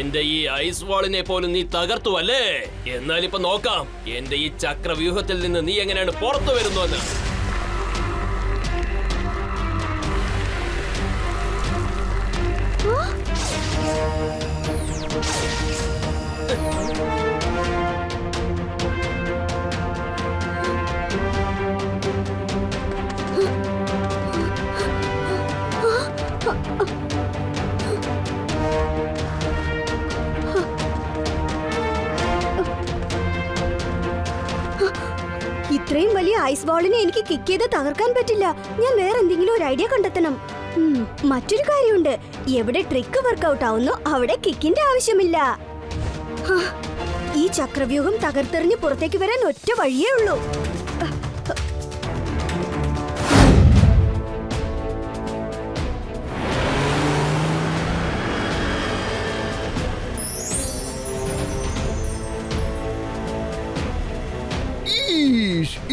എന്റെ ഈ ഐസ് വാളിനെ പോലും നീ തകർത്തു അല്ലേ? എന്നാലിപ്പോ നോക്കാം എന്റെ ഈ ചക്രവ്യൂഹത്തിൽ നിന്ന് നീ എങ്ങനെയാണ് പുറത്തു വരുന്നുവെന്ന്. ഇത്രയും വലിയ ഐസ് ബോളിനെ എനിക്ക് കിക്ക് ചെയ്ത് തകർക്കാൻ പറ്റില്ല. ഞാൻ വേറെ എന്തെങ്കിലും ഒരു ഐഡിയ കണ്ടെത്തണം. മറ്റൊരു കാര്യമുണ്ട്, എവിടെ ട്രിക്ക് വർക്ക്ഔട്ട് ആവുന്നോ അവിടെ കിക്കിന്റെ ആവശ്യമില്ല. ഈ ചക്രവ്യൂഹം തകർത്തെറിഞ്ഞ് പുറത്തേക്ക് വരാൻ ഒറ്റ വഴിയേ ഉള്ളൂ.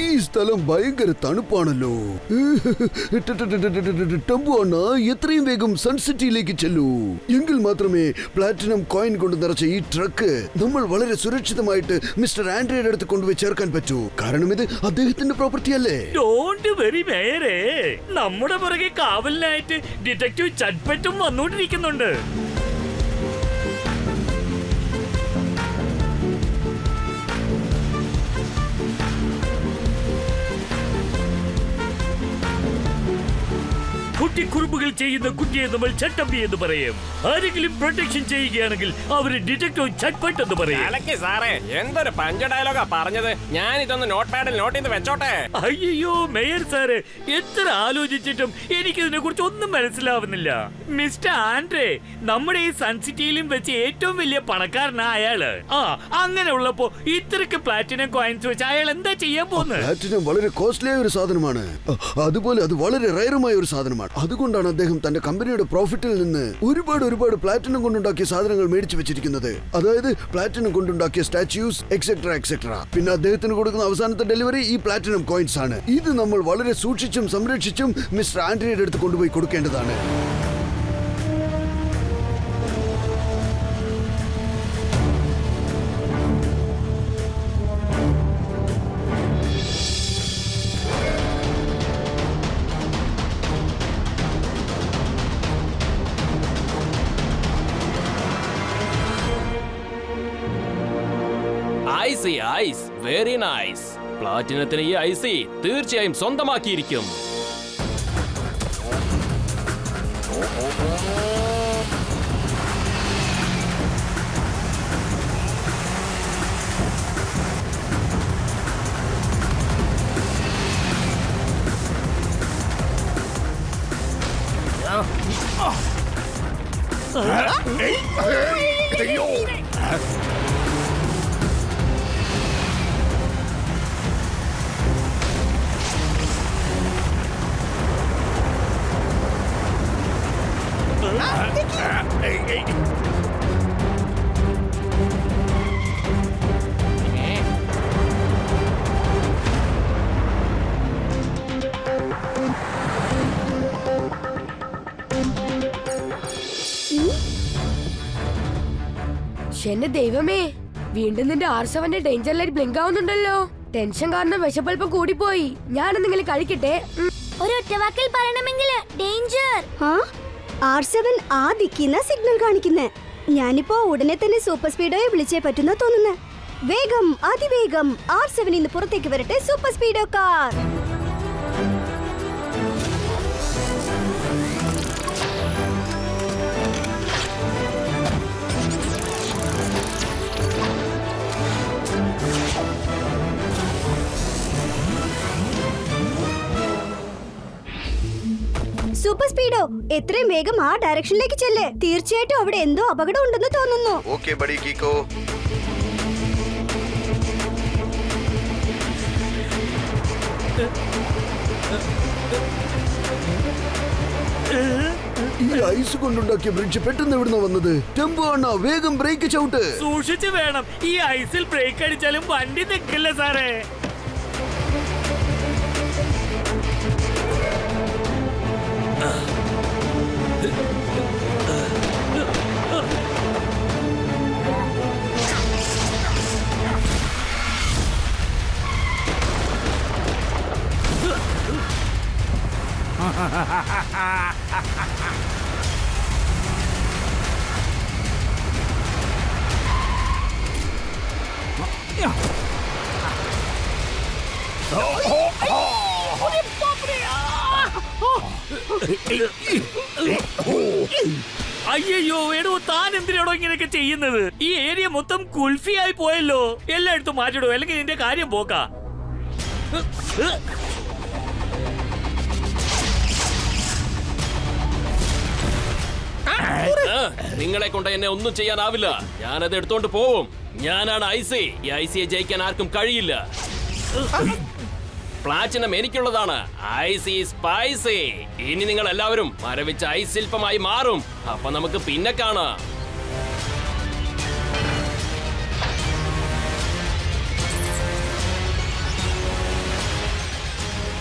ഈ സ്ഥലം ഭയങ്കര തണുപ്പാണല്ലോ. ടംബു അണ്ണ, എത്രയും വേഗം സൺസിറ്റിയിലേക്ക് ചെല്ലൂ. എങ്കിൽ മാത്രമേ പ്ലാറ്റിനം കോയിൻ കൊണ്ട് നിറച്ച ഈ ട്രക്ക് നമ്മൾ വളരെ സുരക്ഷിതമായിട്ട് മിസ്റ്റർ ആൻഡ്രയുടെ അടുത്ത് കൊണ്ടുപോയി ചേർക്കാൻ പറ്റൂ. കാരണം ഇത് അദ്ദേഹത്തിന്റെ പ്രോപ്പർട്ടി അല്ലേ? ഡോണ്ട് വെറി മേയറേ, നമ്മുടെ പുറകെ കാവലിനായിട്ട് ഡിറ്റക്റ്റീവ് ചട്പറ്റും വന്നുകൊണ്ടിരിക്കുന്നുണ്ട്. കുട്ടിക്കുറുമ്പുകൾ ചെയ്യുന്ന കുട്ടിയെ നമ്മൾ ചട്ടമ്പി എന്ന് പറയും. ആരെങ്കിലും പ്രൊട്ടക്ഷൻ ചെയ്യുകയാണെങ്കിൽ അവര് ഡിറ്റക്റ്റീവ് ചട്പട്ട് എന്ന് പറയും. സാറേ, എന്തൊരു പഞ്ച ഡയലോഗാ പറഞ്ഞത്. ഞാൻ ഇതൊന്ന് നോട്ട് പാഡിൽ നോട്ട് ചെയ്ത് വെച്ചോട്ടെ. അയ്യോ മേയർ സാറ്, എത്ര ആലോചിച്ചിട്ടും എനിക്കിതിനെ കുറിച്ച് ഒന്നും മനസ്സിലാവുന്നില്ല. മിസ്റ്റർ ആൻഡ്രേ നമ്മുടെ ഈ സൺസിറ്റിയിലും വെച്ച് ഏറ്റവും വലിയ പണക്കാരനാ അയാള്. അങ്ങനെ ഉള്ളപ്പോ ഇത്രക്ക് പ്ലാറ്റിനം കോയിൻസ് വെച്ച് അയാൾ എന്താ ചെയ്യാൻ പോകുന്നത്? പ്ലാറ്റിനം വളരെ കോസ്റ്റ്ലി ആയ ഒരു സാധനമാണ്. അതുപോലെ അത് വളരെ റയറുമായ ഒരു സാധനമാണ്. അതുകൊണ്ടാണ് അദ്ദേഹം തന്റെ കമ്പനിയുടെ പ്രോഫിറ്റിൽ നിന്ന് ഒരുപാട് പ്ലാറ്റിനം കൊണ്ടുണ്ടാക്കിയ സാധനങ്ങൾ മേടിച്ചു വെച്ചിരിക്കുന്നത്. അതായത് പ്ലാറ്റിനം കൊണ്ടുണ്ടാക്കിയ സ്റ്റാച്യൂസ് എക്സെട്രാ എക്സെട്രാ. പിന്നെ അദ്ദേഹത്തിന് കൊടുക്കുന്ന അവസാനത്തെ ഡെലിവറി ഈ പ്ലാറ്റിനം കോയിൻസ് ആണ്. ഇത് നമ്മൾ വളരെ സൂക്ഷിച്ചും സംരക്ഷിച്ചും മിസ്റ്റർ ആൻഡ്രയുടെ അടുത്ത് കൊണ്ടുപോയി കൊടുക്കേണ്ടതാണ്. Ice very nice. പ്ലാറ്റിനത്തിന് ഈ ഐസി തീർച്ചയായും സ്വന്തമാക്കിയിരിക്കും. എന്റെ ദൈവമേ, വീണ്ടും നിന്റെ R7 ഡേഞ്ചർ ലൈറ്റ് ബ്ലിങ്ക് ആവുന്നുണ്ടല്ലോ. ടെൻഷൻ കാരണം വിശപ്പൽപ്പം കൂടിപ്പോയി. ഞാൻ എന്തെങ്കിലും കഴിക്കട്ടെ. ഒരു ഒറ്റവാക്കിൽ പറയണമെങ്കിൽ ഡേഞ്ചർ. R7 ആ ദിക്കിന്ന സിഗ്നൽ കാണിക്കുന്നേ. ഞാനിപ്പോ ഉടനെ തന്നെ സൂപ്പർ സ്പീഡോയെ വിളിച്ചേ പറ്റുന്ന തോന്നുന്നേ. വേഗം, അതിവേഗം R7 ഇന്ന് പുറത്തേക്ക് വരട്ടെ. Super Speedo car. Super Speedo, എത്രയും വേഗം ആ ഡയറക്ഷനിലേക്ക് ചെല്ലേ. തീർച്ചയായിട്ടും അവിടെ എന്തോ അപകടം ഉണ്ടെന്ന് തോന്നുന്നു. Okay buddy Kiko. ഈ ഐസ് കൊണ്ടുണ്ടാക്കിയ ബ്രിഡ്ജ് പെട്ടെന്ന് എവിടുന്ന വന്നത്? ടെമ്പോ അണ്ണ, വേഗം ബ്രേക്ക് ചവിട്ട്. സൂക്ഷിച്ചു വേണം. ഈ ഐസിൽ ബ്രേക്ക് അടിച്ചാലും വണ്ടി നിൽക്കില്ല സാറേ. അയ്യോ എടോ, താൻ എന്തിനാണോ ഇങ്ങനെയൊക്കെ ചെയ്യുന്നത്? ഈ ഏരിയ മൊത്തം കുൽഫിയായി പോയല്ലോ. എല്ലായിടത്തും മാറ്റിടോ, അല്ലെങ്കിൽ നിന്റെ കാര്യം പോക്കാ. നിങ്ങളെ കൊണ്ട് എന്നെ ഒന്നും ചെയ്യാനാവില്ല. ഞാനത് എടുത്തോണ്ട് പോവും. ഞാനാണ് ഐസി. ഈ ഐസിയെ ജയിക്കാൻ ആർക്കും കഴിയില്ല. പ്ലാറ്റിനം എനിക്കുള്ളതാണ്. Icy Spicy. ഇനി നിങ്ങൾ എല്ലാവരും മരവിച്ച ഐസ് ശില്പമായി മാറും. അപ്പൊ നമുക്ക് പിന്നെ കാണാം.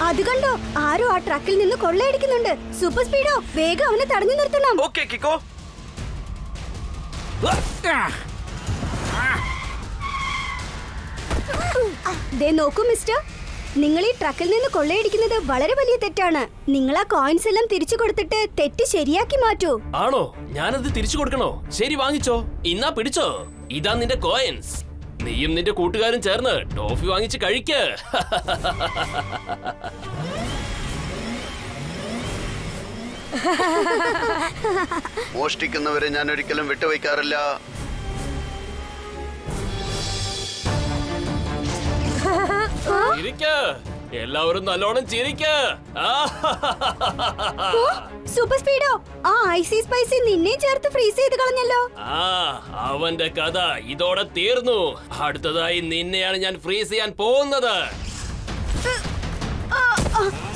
അത് കണ്ടോ, ആരോ ആ ട്രക്കിൽ നിന്ന് കൊള്ളയടിക്കുന്നുണ്ട്. സൂപ്പർ സ്പീഡോ, വേഗം അവനെ തടഞ്ഞു നിർത്തണം. ഓക്കേ കിക്കോ. ദേ നോക്കൂ മിസ്റ്റർ, നിങ്ങൾ ഈ ട്രക്കിൽ നിന്ന് കൊള്ളയടിക്കുന്നത് വളരെ വലിയ തെറ്റാണ്. നിങ്ങൾ ആ കോയിൻസ് എല്ലാം തിരിച്ചു കൊടുത്തിട്ട് തെറ്റ് ശരിയാക്കി മാറ്റൂ. ആണോ? ഞാനത് തിരിച്ചു കൊടുക്കണോ? ശരി, വാങ്ങിച്ചോ. ഇന്നാ പിടിച്ചോ. ഇതാ നിന്റെ കോയിൻസ്. നീയും നിന്റെ കൂട്ടുകാരും ചേർന്ന് ടോഫി വാങ്ങിച്ച് കഴിക്ക്. മോഷ്ടിക്കുന്നവരെ ഞാൻ ഒരിക്കലും വിട്ടുവയ്ക്കാറില്ല. ചിരിക്ക്. എല്ലാവരും നല്ലോണം ചിരിക്ക്. സൂപ്പർ സ്പീഡോ, ആ ഐസി സ്പൈസി നിന്നെ ചേർത്ത് ഫ്രീസ് ചെയ്ത് കളഞ്ഞല്ലോ. ആ, അവന്റെ കഥ ഇതോടെ തീർന്നു. അടുത്തതായി നിന്നെയാണ് ഞാൻ ഫ്രീസ് ചെയ്യാൻ പോകുന്നത്.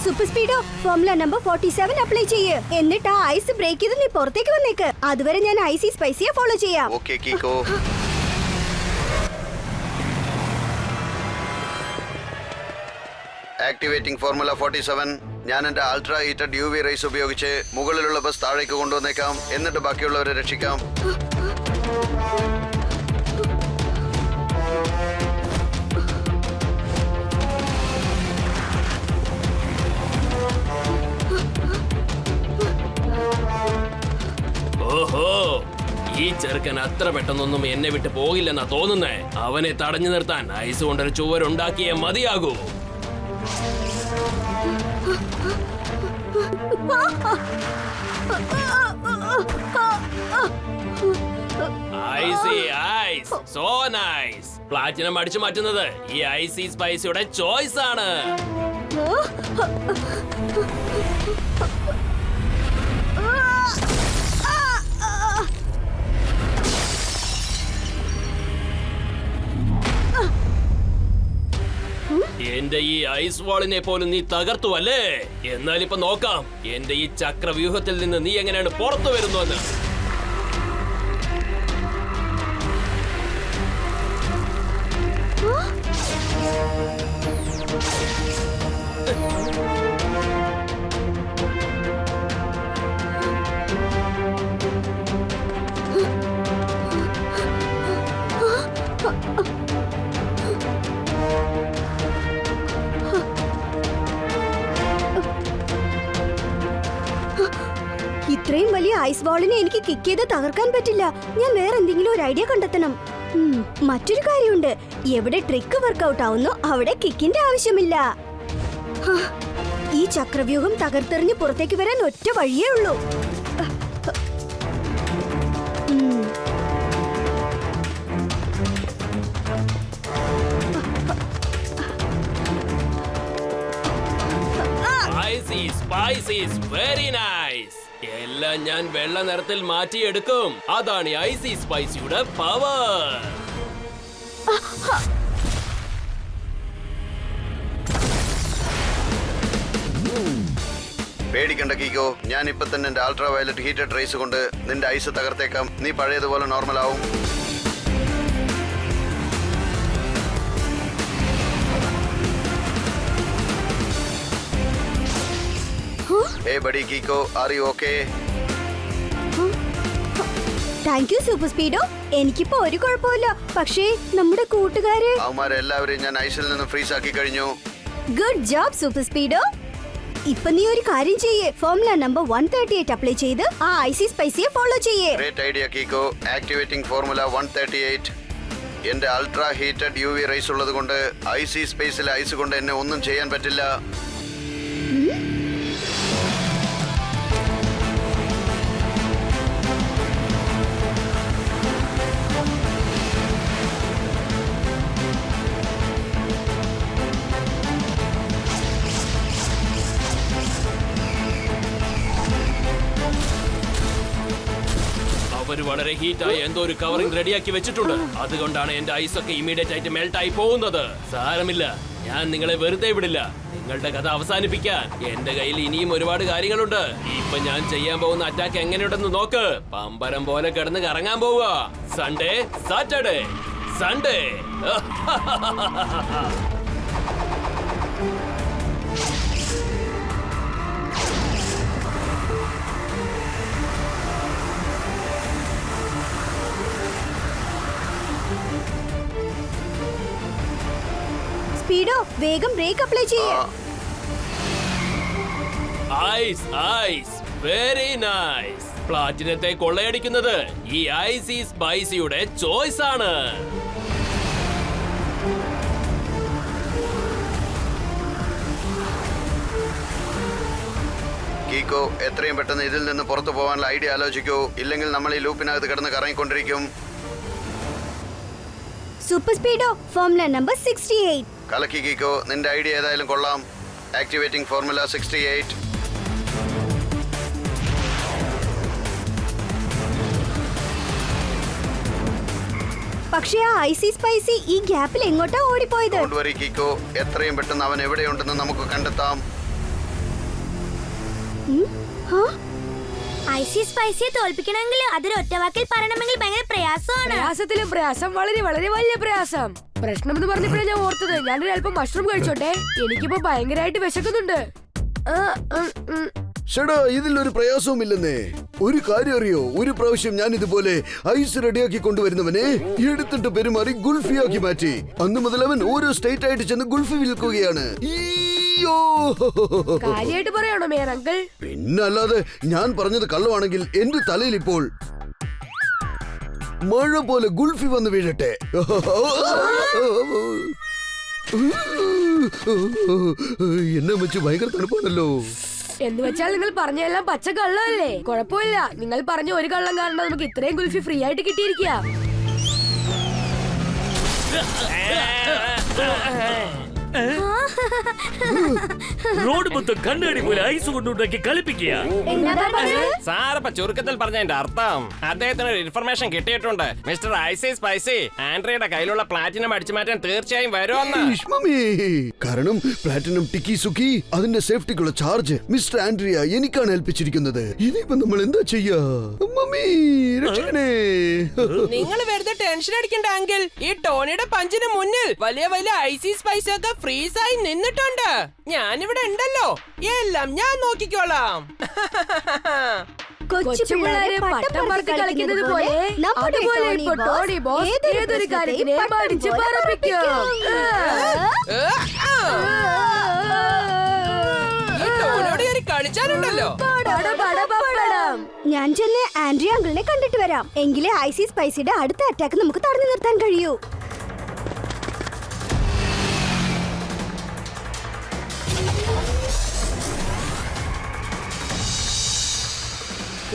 Super Speedo, formula number 47 apply ചെയ്യ്. എന്നിട്ട് ആ ഐസ് ബ്രേക്ക് ചെയ്ത് നീ പുറത്തേക്ക് വന്നേക്ക്. അതുവരെ ഞാൻ ഐസി സ്പൈസിയെ ഫോളോ ചെയ്യാം. Okay Kiko. Activating formula 47. ഞാൻ എന്റെ അൾട്രാ ഹീറ്റഡ് UV റേസ് ഉപയോഗിച്ച് മുകളിലുള്ള ബസ് താഴേക്ക് കൊണ്ടുവന്നേക്കാം. എന്നിട്ട് ബാക്കിയുള്ളവരെ രക്ഷിക്കാം. ഓഹോ, ഈ ചെറുക്കൻ അത്ര പെട്ടെന്നൊന്നും എന്നെ വിട്ട് പോകില്ലെന്നാ തോന്നുന്നേ. അവനെ തടഞ്ഞു നിർത്താൻ ഐസ് കൊണ്ടൊരു ചുവരുണ്ടാക്കിയേ മതിയാകൂ. Icy ice, so nice. Platinum അടിച്ചു മാറ്റുന്നത് ഈ ഐസി സ്പൈസിയുടെ ചോയ്സ് ആണ്. എന്റെ ഈ ഐസ് വാളിനെ പോലും നീ തകർത്തു അല്ലേ? എന്നാൽ ഇപ്പൊ നോക്കാം എന്റെ ഈ ചക്രവ്യൂഹത്തിൽ നിന്ന് നീ എങ്ങനെയാണ് പുറത്തു വരുന്നുവെന്ന്. ഇത്രയും വലിയ ഐസ് ബോളിനെ എനിക്ക് കിക്ക് ചെയ്ത് തകർക്കാൻ പറ്റില്ല. ഞാൻ വേറെ എന്തെങ്കിലും ഒരു ഐഡിയ കണ്ടെത്തണം. മറ്റൊരു കാര്യമുണ്ട്, എവിടെ ട്രിക്ക് വർക്ക്ഔട്ട് ആവുന്നോ അവിടെ കിക്കിന്റെ ആവശ്യമില്ല. ഈ ചക്രവ്യൂഹം തകർത്തെറിഞ്ഞ് പുറത്തേക്ക് വരാൻ ഒറ്റ വഴിയേ ഉള്ളൂ. എല്ലാം ഞാൻ വെള്ള നിറത്തിൽ മാറ്റിയെടുക്കും. അതാണ് ഐസി സ്പൈസിയുടെ പവർ. പേടിക്കണ്ട കീക്കോ, ഞാൻ ഇപ്പൊ തന്നെ എന്റെ അൾട്രാ വയലറ്റ് ഹീറ്റഡ് റേസ് കൊണ്ട് നിന്റെ ഐസ് തകർത്തേക്കാം. നീ പഴയതുപോലെ നോർമൽ ആവും. Hey buddy Kiko, are you okay? Thank you super Speedo. എനിക്കിപ്പോ ഒരു കുഴപ്പമില്ല. പക്ഷേ നമ്മുടെ കൂട്ടുകാര് അവന്മാരെല്ലാവരെയും ഞാൻ ഐസിൽ നിന്ന് ഫ്രീസ് ആക്കി കഴിഞ്ഞു. Good job super Speedo. ഇപ്പൊ നീ ഒരു കാര്യം ചെയ്യേ, ഫോർമുല നമ്പർ 138 അപ്ലൈ ചെയ്ത് ആ ഐസി സ്പൈസിയെ ഫോളോ ചെയ്യേ. Great idea Kiko. Activating formula 138. എന്റെ അൾട്രാ ഹീറ്റഡ് UV റൈസ് ഉള്ളത് കൊണ്ട് ഐസി സ്പേസിലെ ഐസ് കൊണ്ട് എന്നെ ഒന്നും ചെയ്യാൻ പറ്റില്ല. അവര് വളരെ ഹീറ്റായി എന്തോ ഒരു കവറിംഗ് റെഡിയാക്കി വെച്ചിട്ടുണ്ട്. അതുകൊണ്ടാണ് എന്റെ ഐസ് ഒക്കെ ഇമീഡിയറ്റ് ആയിട്ട് മെൽറ്റ് ആയി പോകുന്നത്. സാരമില്ല, ഞാൻ നിങ്ങളെ വെറുതെ വിടില്ല. നിങ്ങളുടെ കഥ അവസാനിപ്പിക്കാൻ എന്റെ കയ്യിൽ ഇനിയും ഒരുപാട് കാര്യങ്ങളുണ്ട്. ഇപ്പൊ ഞാൻ ചെയ്യാൻ പോകുന്ന അറ്റാക്ക് എങ്ങനെയുണ്ടെന്ന് നോക്ക്. പമ്പരം പോലെ കിടന്ന് കറങ്ങാൻ പോവുക. Sunday, Saturday, Sunday. സ്പീഡോ, വേഗം ബ്രേക്ക് അപ്ലൈ ചെയ്യേ. Ice, ice, very nice. പ്ലാറ്റിനത്തെ കൊള്ളയടിക്കുന്നത് ഈ ഐസി സ്പൈസിയുടെ ചോയ്സ് ആണ്. കീക്കോ, എത്രയും പെട്ടെന്ന് ഇതിൽ നിന്ന് പുറത്തു പോകാനുള്ള ഐഡിയ ആലോചിക്കൂ. ഇല്ലെങ്കിൽ നമ്മൾ ഈ ലൂപ്പിനകത്ത് കിടന്ന് കറങ്ങിക്കൊണ്ടിരിക്കും. Super Speedo, formula number 68. കലക്കി കീക്കോ, നിന്റെ ഐഡിയ ഏതായാലും കൊള്ളാം. Activating formula 68. പക്ഷേ ആ ഐസി സ്പൈസി ഈ ഗ്യാപ്പിൽ എങ്ങോട്ടാ ഓടിപ്പോയത്? ഡോണ്ട് വറി കീക്കോ, എത്രയും പെട്ടെന്ന് അവൻ എവിടെയുണ്ടെന്ന് നമുക്ക് കണ്ടെത്താം. ഐസി സ്പൈസിയെ തോൽപ്പിക്കണമെങ്കിൽ അതൊരു ഒറ്റവാക്കിൽ പറയണമെങ്കിൽ ഭയങ്കര പ്രയാസമാണ്. പ്രയാസത്തിലും പ്രയാസം, വളരെ വളരെ വലിയ പ്രയാസം. പ്രശ്നം എന്ന് പറഞ്ഞപ്പോഴാണ് ഞാൻ ഓർത്തത്. ഞാനൊരു അല്പം മഷ്റൂം കഴിച്ചോട്ടെ, എനിക്കിപ്പോ ഭയങ്കരമായിട്ട് വിശക്കുന്നുണ്ട്. ഷടാ, ഇതിലൊരു പ്രയാസവും ഇല്ലെന്നേ. ഒരു കാര്യം അറിയോ, ഒരു പ്രാവശ്യം ഞാൻ ഇതുപോലെ ഐസ് റെഡിയാക്കി കൊണ്ടുവരുന്നവനെ എടുത്തിട്ട് പെരുമാറി ഗുൾഫിയാക്കി മാറ്റി. അന്ന് മുതൽ അവൻ ഓരോ സ്റ്റേറ്റ് ആയിട്ട് ചെന്ന് ഗുൾഫി വിൽക്കുകയാണ്. കാര്യമായിട്ട് പറയാണോ മേയർ അങ്കിൾ? പിന്നല്ലാതെ, ഞാൻ പറഞ്ഞത് കള്ളമാണെങ്കിൽ എന്റെ തലയിൽ ഇപ്പോൾ മഴ പോലെ ഗുൾഫി വന്ന് വീഴട്ടെ. എന്നെ വെച്ച് ഭയങ്കര തണുപ്പാണല്ലോ. എന്ന് വെച്ചാൽ നിങ്ങൾ പറഞ്ഞെല്ലാം പച്ച കള്ളമല്ലേ? കുഴപ്പമില്ല, നിങ്ങൾ പറഞ്ഞ ഒരു കള്ളം കാരണം നമുക്ക് ഇത്രയും ഗുൽഫി ഫ്രീ ആയിട്ട് കിട്ടിയിരിക്കുക. റോഡ് മൊത്തം കണ്ണാടി പോലെ ഐസ് കൊണ്ടുണ്ടാക്കി കളിപ്പിക്കുക. സാറപ്പ ചുരുക്കത്തിൽ പറഞ്ഞതിന്റെ അർത്ഥം അദ്ദേഹത്തിന് ഒരു ഇൻഫർമേഷൻ കിട്ടിയിട്ടുണ്ട്. മിസ്റ്റർ ഐസി സ്പൈസി ആൻഡ്രയുടെ കയ്യിലുള്ള പ്ലാറ്റിനം അടിച്ചു മാറ്റാൻ തീർച്ചയായും വരുമെന്ന്. കാരണം പ്ലാറ്റിനം ടിക്കി സുക്കി അതിന്റെ സേഫ്റ്റിക്കുള്ള ചാർജ് മിസ്റ്റർ ആൻഡ്രിയ എനിക്കാണ് ഏൽപ്പിച്ചിരിക്കുന്നത്. ഇനിയിപ്പോ നമ്മൾ എന്താ ചെയ്യാ? മമ്മി, രക്ഷിക്കണേ. നിങ്ങൾ വെറുതെ ടെൻഷൻ അടിക്കണ്ട അങ്കിൾ. ഈ ടോണിയുടെ പഞ്ചിന് മുന്നിൽ വലിയ വലിയ ഐസി സ്പൈസി ഒക്കെ ഫ്രീസായി നിന്നിട്ടുണ്ട്. ഞാനിവിടെ ഉണ്ടല്ലോ, എല്ലാം ഞാൻ നോക്കിക്കോളാം. കൊച്ചു പിള്ളേരെ പട്ടം പറത്തി കളിക്കുന്നത് പോലെ അതുപോലെ ഇപ്പോൾ ടോണി ബോസ് ഏതൊരു കാര്യത്തിനെയും അടിച്ച് പറപ്പിക്കും. ഈ ടോണിയോട് കയറി കളിച്ചാലുണ്ടല്ലോ. ഞാൻ ചെന്ന് ആൻഡ്രിയ അങ്കിളിനെ കണ്ടിട്ട് വരാം. എങ്കിലേ ഐസി സ്പൈസിയുടെ അടുത്ത അറ്റാക്ക് നമുക്ക് തടഞ്ഞു നിർത്താൻ കഴിയൂ.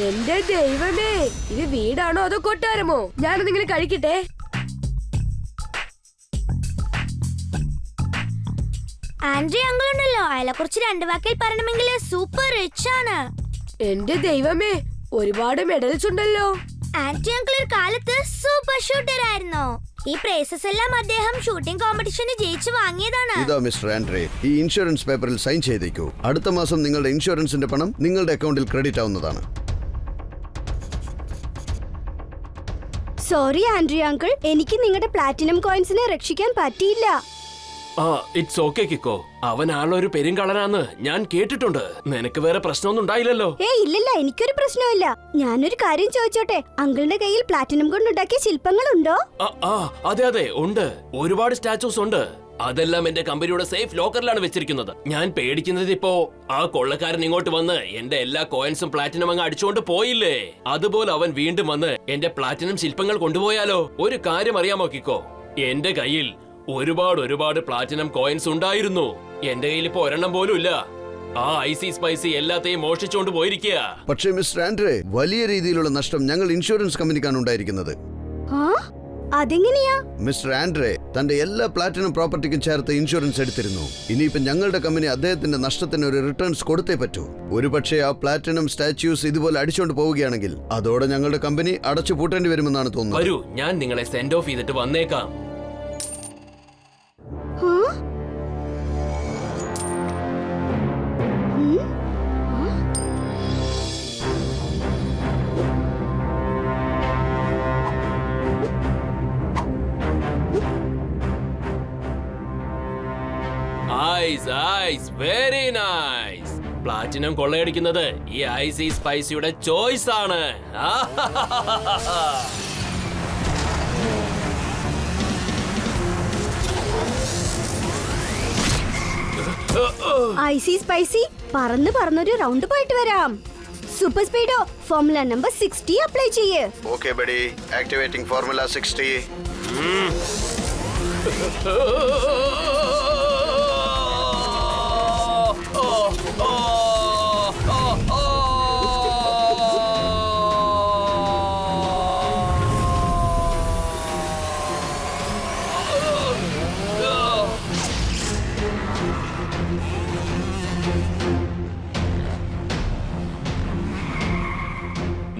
എന്റെ ദൈവമേ, ഇത് വീടാണോ അതോ കൊട്ടാരമോ? ഞാനെന്തെങ്കിലും കഴിക്കട്ടെ. ആൻഡ്രിയ അങ്കിൾ ഉണ്ടല്ലോ, അയാളെ കുറിച്ച് രണ്ടു വാക്കിൽ പറയണമെങ്കിൽ സൂപ്പർ റിച്ച് ആണ്. എന്റെ ദൈവമേ, ഒരുപാട് മെഡൽസ് ഉണ്ടല്ലോ. ആന്റി അങ്കിൾ ഒരു കാലത്ത് സൂപ്പർ ഷൂട്ടർ ആയിരുന്നു. ഈ പ്രൈസസ് എല്ലാം അദ്ദേഹം ഷൂട്ടിംഗ് കോമ്പറ്റീഷന് ജയിച്ചു വാങ്ങിയതാണ്. ഇതാ മിസ്റ്റർ ആൻഡ്രേ, ഈ ഇൻഷുറൻസ് പേപ്പറിൽ സൈൻ ചെയ്തേക്കൂ. അടുത്ത മാസം നിങ്ങളുടെ ഇൻഷുറൻസിന്റെ പണം നിങ്ങളുടെ അക്കൗണ്ടിൽ ക്രെഡിറ്റ് ആവുന്നതാണ്. സോറി ആൻഡ്രിയ അങ്കിൾ, എനിക്ക് നിങ്ങളുടെ പ്ലാറ്റിനം കോയിൻസിനെ രക്ഷിക്കാൻ പറ്റിയില്ല. ഇറ്റ്സ് ഓക്കെ കിക്കോ, അവൻ ആളൊരു പെരുങ്കളനാന്ന് ഞാൻ കേട്ടിട്ടുണ്ട്. നിനക്ക് വേറെ പ്രശ്നമൊന്നും ഉണ്ടായില്ലല്ലോ? ഇല്ലില്ല, എനിക്കൊരു പ്രശ്നമില്ല. ഞാനൊരു കാര്യം ചോദിച്ചോട്ടെ, അങ്കിളിന്റെ കയ്യിൽ പ്ലാറ്റിനം കൊണ്ടുണ്ടാക്കിയ ശില്പങ്ങളുണ്ടോ? അതെ അതെ ഉണ്ട്, ഒരുപാട് സ്റ്റാച്യൂസ് ഉണ്ട്. അതെല്ലാം എന്റെ കമ്പനിയുടെ സേഫ് ലോക്കറിലാണ് വെച്ചിരിക്കുന്നത്. ഞാൻ പേടിക്കുന്നത് ഇപ്പോ ആ കൊള്ളക്കാരൻ ഇങ്ങോട്ട് വന്ന് എന്റെ എല്ലാ കോയിൻസും പ്ലാറ്റിനം അങ്ങ് അടിച്ചുകൊണ്ട് പോയില്ലേ, അതുപോലെ അവൻ വീണ്ടും വന്ന് എന്റെ പ്ലാറ്റിനം ശില്പങ്ങൾ കൊണ്ടുപോയാലോ? ഒരു കാര്യം അറിയാമോ കിക്കോ, എന്റെ കയ്യിൽ ഒരുപാട് പ്ലാറ്റിനം കോയിൻസ് ഉണ്ടായിരുന്നു. എന്റെ കയ്യിൽ ഇപ്പൊ ഒരെണ്ണം പോലും ഇല്ല. ആ ഐസി സ്പൈസി എല്ലാത്തെയും മോഷ്ടിച്ചുകൊണ്ട് പോയിരിക്കുക. പക്ഷേ മിസ്റ്റർ ആൻഡ്രേ, വലിയ രീതിയിലുള്ള നഷ്ടം ഞങ്ങൾ ഇൻഷുറൻസ് കമ്പനിക്കാണ് ഉണ്ടായിരിക്കുന്നത്. അതെങ്ങനെയാ? മിസ്റ്റർ ആൻഡ്രേ തന്റെ എല്ലാ പ്ലാറ്റിനം പ്രോപ്പർട്ടിക്കും ചേർത്ത് ഇൻഷുറൻസ് എടുത്തിരുന്നു. ഇനിയിപ്പോ ഞങ്ങളുടെ കമ്പനി അദ്ദേഹത്തിന്റെ നഷ്ടത്തിന് ഒരു റിട്ടേൺസ് കൊടുത്തേ പറ്റൂ. ഒരുപക്ഷെ ആ പ്ലാറ്റിനം സ്റ്റാച്യൂസ് ഇതുപോലെ അടിച്ചുകൊണ്ട് പോവുകയാണെങ്കിൽ അതോടെ ഞങ്ങളുടെ കമ്പനി അടച്ചു പൂട്ടേണ്ടി വരുമെന്നാണ് തോന്നുന്നത്. വരൂ, ഞാൻ നിങ്ങളെ സെൻഡ് ഓഫ് ചെയ്തിട്ട് വന്നേക്കാം. Very nice. പ്ലാറ്റിനം കൊള്ളയടിക്കുന്നത് ഈ ഐസി സ്പൈസിയുടെ ചോയ്സ് ആണ്. ഐസി സ്പൈസി പറന്ന് പറന്നൊരു റൗണ്ട് പോയിട്ട് വരാം. Super Speedo formula number 60 apply ചെയ്യേ. Okay buddy, activating formula 60.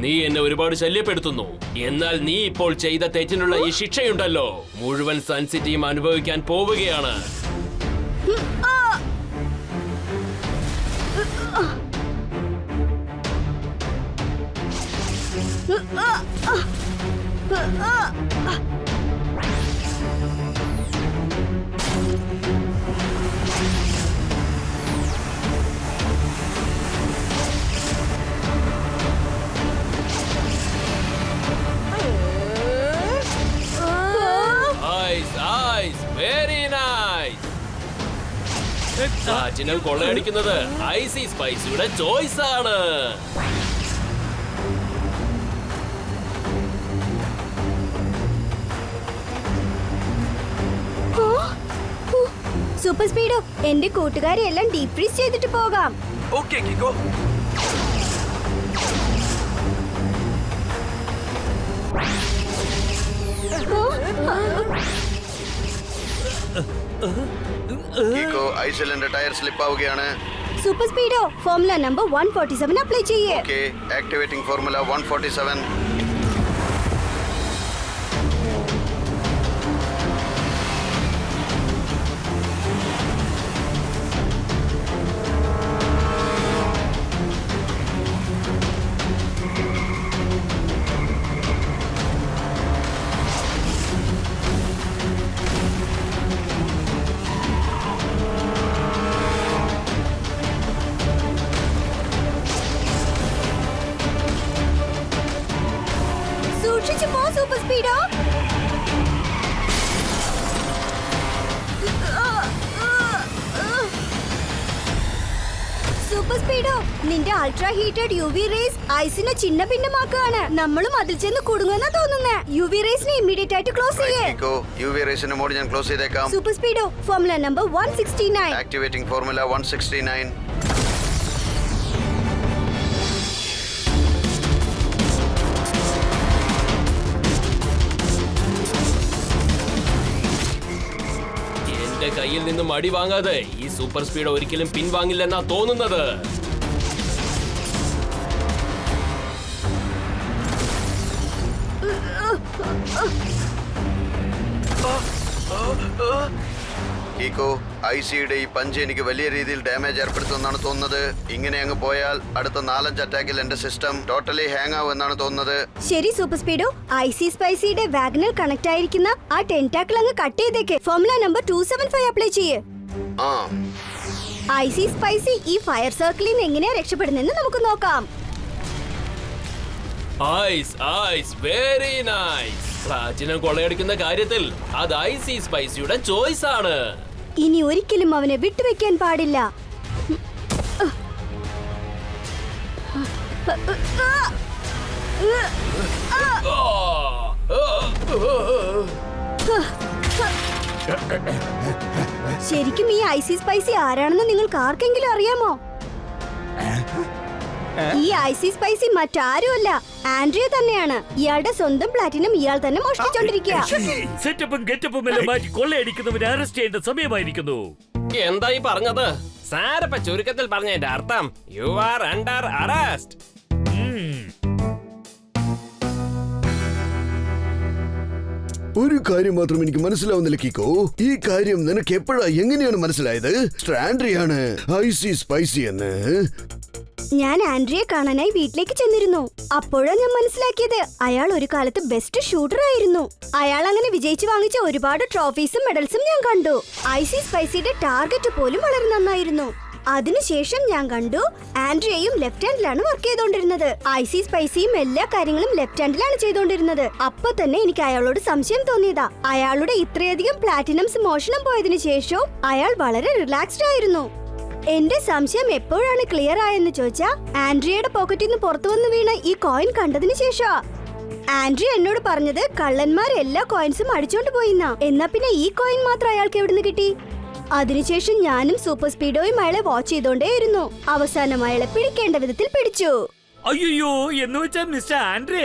നീ എന്നെ ഒരുപാട് ശല്യപ്പെടുത്തുന്നു. എന്നാൽ നീ ഇപ്പോൾ ചെയ്ത തെറ്റിനുള്ള ഈ ശിക്ഷയുണ്ടല്ലോ, മുഴുവൻ സൺ സിറ്റിയും അനുഭവിക്കാൻ പോവുകയാണ്. Very nice. പ്ലാറ്റിനം കൊള്ളയടിക്കുന്നത് ഐസി സ്പൈസിയുടെ ചോയ്സ് ആണ്. സൂപ്പർ സ്പീഡോ എന്റെ കൂട്ടുകാരെ എല്ലാം ഡീപ് ഫ്രീസ് ചെയ്തിട്ട് പോകാം. Okay Kiko. കിക്കോ, ഐസിലിന്റെ ടയർ സ്ലിപ്പ് ആവുകയാണ്. Super Speedo formula number 147 apply ചെയ്യേ. Okay, activating formula 147. സൂക്ഷിച്ചു പോ സൂപ്പർ സ്പീഡോ. സൂപ്പർ സ്പീഡോ നിന്റെ അൾട്രാ ഹീറ്റഡ് യുവി റേസ് ഐസിനെ ചിന്ന ഭിന്നമാക്കുകയാണ്. നമ്മളും അതിൽ ചെന്ന് കുടുങ്ങുന്ന തോന്നുന്നേ. യുവി റേസിനെ ഇമ്മീഡിയറ്റ് ആയിട്ട് ക്ലോസ് ചെയ്യേ. കിക്കോ, യുവി റേസിന്റെ മോഡ് ഞാൻ ക്ലോസ് ചെയ്തേക്കാം. Super Speedo formula number 169. Activating formula 169. എന്റെ കയ്യിൽ നിന്നും അടി വാങ്ങാതെ ഈ സൂപ്പർ സ്പീഡ് ഒരിക്കലും പിൻവാങ്ങില്ലെന്നാ തോന്നുന്നത്. കിക്കോ, ഐസിയുടെ ഈ പഞ്ച് എനിക്ക് വലിയ രീതിയിൽ ഡാമേജ് ഏർപ്പെടുത്തുമെന്നാണ് തോന്നുന്നത്. ഇങ്ങനെ അങ്ങ് പോയാൽ അടുത്ത 4-5 അറ്റാക്കിൽ എന്റെ സിസ്റ്റം ടോട്ടലി ഹാങ് ആവും എന്നാണ് തോന്നുന്നത്. ശരി സൂപ്പർ സ്പീഡോ, ഐസി സ്പൈസിയുടെ വാഗനൽ കണക്ട് ആയിരിക്കുന്ന ആ ടെന്റാക്കിൾ അങ്ങ് കട്ട് ചെയ്തേക്ക്. ഫോർമുല നമ്പർ 275 അപ്ലൈ ചെയ്യേ. ആ, ഐസി സ്പൈസി ഈ ഫയർ സർക്കിളിൽ നിന്ന് എങ്ങനെയാ രക്ഷപ്പെടുന്നെന്ന് നമുക്ക് നോക്കാം. Very nice. പ്ലാറ്റിനം കൊള്ളയടിക്കുന്ന കാര്യത്തിൽ അത് ഐസി സ്പൈസിയുടെ ചോയ്സ് ആണ്. ഇനി ഒരിക്കലും അവനെ വിട്ടുവെക്കാൻ പാടില്ല. ശരിക്കും ഈ ഐസി സ്പൈസി ആരാണെന്ന് നിങ്ങൾക്ക് ആർക്കെങ്കിലും അറിയാമോ? ഈ ഐസി സ്പൈസി മറ്റാരുമല്ല, ആൻഡ്രിയ തന്നെയാണ്. ഇയാളുടെ സ്വന്തം പ്ലാറ്റിനം ഇയാൾ തന്നെ മോഷ്ടിച്ചോണ്ടിരിക്കുക. സെറ്റപ്പും ഗെറ്റപ്പും എല്ലാം മാറ്റി കൊള്ളയടിക്കുന്നവരെ അറസ്റ്റ് ചെയ്യേണ്ട സമയമായിരിക്കുന്നു. എന്തായി പറഞ്ഞത്? സാരപ്പ ചുരുക്കത്തിൽ പറഞ്ഞതിന്റെ അർത്ഥം യു ആർ അണ്ടർ അറസ്റ്റ്. ഒരു കാര്യം മാത്രം എനിക്ക് മനസ്സിലാവുന്നില്ല കിക്കോ. ഈ കാര്യം നിനക്ക് എപ്പോഴാ എങ്ങനെയാണ് മനസ്സിലായത് ആൻഡ്രിയാണ് ഐസി സ്പൈസി എന്ന്? ഞാൻ ആൻഡ്രിയെ കാണാനായി വീട്ടിലേക്ക് ചെന്നിരുന്നു. അപ്പോഴാണ് ഞാൻ മനസ്സിലാക്കിയത് അയാൾ ഒരു കാലത്ത് ബെസ്റ്റ് ഷൂട്ടർ ആയിരുന്നു. അയാൾ അങ്ങനെ വിജയിച്ചു വാങ്ങിച്ച ഒരുപാട് ട്രോഫീസും മെഡൽസും ഞാൻ കണ്ടു. ഐസി സ്പൈസിയുടെ ടാർഗറ്റ് പോലും വളരെ നന്നായിരുന്നു. അതിനുശേഷം ഞാൻ കണ്ടു ആൻഡ്രിയയും ലെഫ്റ്റ് ഹാൻഡിലാണ് വർക്ക് ചെയ്തോണ്ടിരുന്നത്. ഐസി സ്പൈസിയും എല്ലാ കാര്യങ്ങളും ലെഫ്റ്റ് ഹാൻഡിലാണ് ചെയ്തോണ്ടിരുന്നത്. അപ്പൊ തന്നെ എനിക്ക് അയാളോട് സംശയം തോന്നിയതാ. അയാളുടെ ഇത്രയധികം പ്ലാറ്റിനംസ് മോഷണം പോയതിനു ശേഷവും അയാൾ വളരെ റിലാക്സ്ഡ് ആയിരുന്നു. എന്റെ സംശയം എപ്പോഴാണ് ക്ലിയർ ആയെന്ന് ചോദിച്ചാ ആൻഡ്രിയയുടെ പോക്കറ്റിൽ നിന്ന് പുറത്തു വന്ന് വീണ ഈ കോയിൻ കണ്ടതിന് ശേഷമാ. ആൻഡ്രിയ എന്നോട് പറഞ്ഞത് കള്ളന്മാർ എല്ലാ കോയിൻസും അടിച്ചോണ്ട് പോയിന്നാ. എന്നാ പിന്നെ ഈ കോയിൻ മാത്രം അയാൾക്ക് എവിടുന്ന് കിട്ടി? അതിനുശേഷം ഞാനും സൂപ്പർ സ്പീഡോയും അയാളെ വാച്ച് ചെയ്തോണ്ടേയിരുന്നു. അവസാനം അയാളെ പിടിക്കേണ്ട വിധത്തിൽ പിടിച്ചു. അയ്യോ, എന്ന് വെച്ചാ മിസ്റ്റർ ആൻഡ്രേ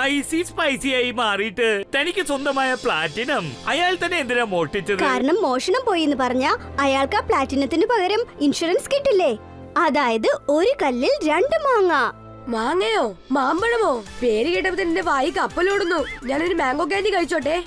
ഐസി സ്പൈസിയായി മാറിയിട്ട് തനിക്ക് സ്വന്തമായ പ്ലാറ്റിനം അയാൾ തന്നെ എന്തിനാ മോഷ്ടിച്ചത്? കാരണം മോഷണം പോയി എന്ന് പറഞ്ഞ അയാൾക്ക് ആ പ്ലാറ്റിനത്തിന് പകരം ഇൻഷുറൻസ് കിട്ടില്ലേ? അതായത് ഒരു കല്ലിൽ 2 മാങ്ങ. മാങ്ങയോ മാമ്പഴമോ? പേര് കേട്ടപ്പോ എന്റെ വായി കപ്പലോടുന്നു. ഞാനൊരു മാംഗോ കാൻഡി കഴിച്ചോട്ടെ.